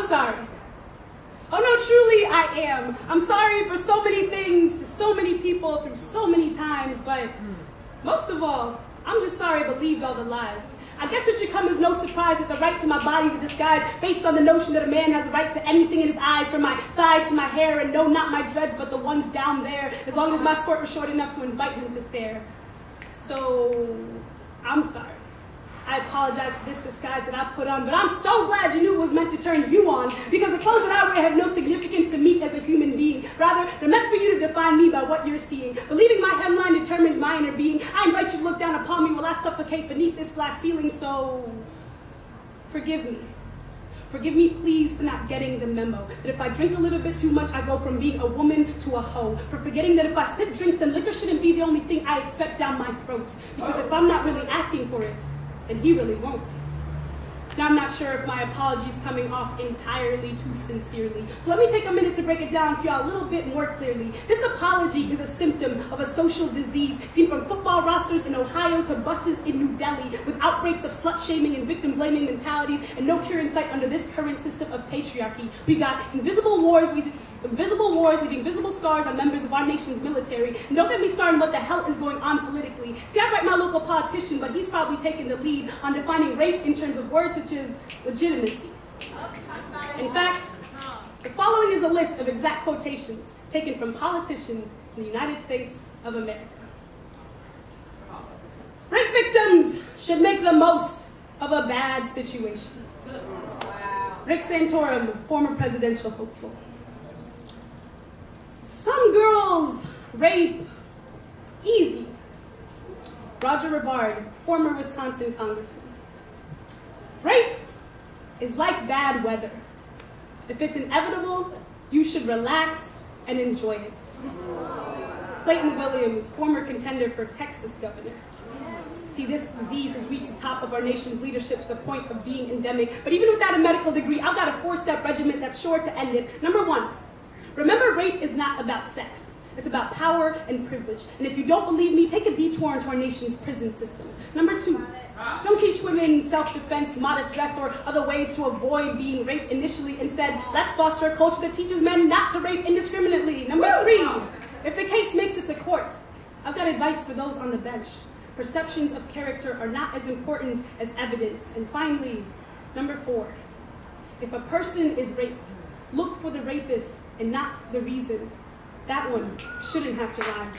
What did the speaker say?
sorry. Oh no, truly I am. I'm sorry for so many things to so many people through so many times, but most of all, I'm just sorry I believed all the lies. I guess it should come as no surprise that the right to my body is a disguise based on the notion that a man has a right to anything in his eyes, from my thighs to my hair, and no, not my dreads, but the ones down there, as long as my skirt was short enough to invite him to stare. So, I'm sorry. I apologize for this disguise that I put on, but I'm so glad you knew it was meant to turn you on, because the clothes that I wear have no significance to me as a human being. Rather, they're meant for you to define me by what you're seeing. Believing my hemline determines my inner being, I invite you to look down upon me while I suffocate beneath this glass ceiling, so forgive me. Forgive me, please, for not getting the memo. That if I drink a little bit too much, I go from being a woman to a hoe. For forgetting that if I sip drinks, then liquor shouldn't be the only thing I expect down my throat. Because if I'm not really asking for it, then he really won't. Now, I'm not sure if my apology is coming off entirely too sincerely. So let me take a minute to break it down for y'all a little bit more clearly. This apology is a symptom of a social disease seen from football rosters in Ohio to buses in New Delhi, with outbreaks of slut-shaming and victim-blaming mentalities and no cure in sight under this current system of patriarchy. We got invisible wars leaving visible scars on members of our nation's military. And don't get me started on what the hell is going on politically. See, I write my local politician, but he's probably taking the lead on defining rape in terms of words such as legitimacy. In fact, the following is a list of exact quotations taken from politicians in the United States of America. Rape victims should make the most of a bad situation. Rick Santorum, former presidential hopeful. Some girls rape easy. Roger Rivard, former Wisconsin congressman. Rape is like bad weather. If it's inevitable, you should relax and enjoy it. Clayton Williams, former contender for Texas governor. See, this disease has reached the top of our nation's leadership to the point of being endemic. But even without a medical degree, I've got a 4-step regimen that's sure to end it. Number 1, remember, rape is not about sex. It's about power and privilege. And if you don't believe me, take a detour into our nation's prison systems. Number 2, don't teach women self-defense, modest dress, or other ways to avoid being raped initially. Instead, let's foster a culture that teaches men not to rape indiscriminately. Number 3, if the case makes it to court, I've got advice for those on the bench. Perceptions of character are not as important as evidence. And finally, number 4, if a person is raped, look for the rapist and not the reason. That one shouldn't have to rhyme.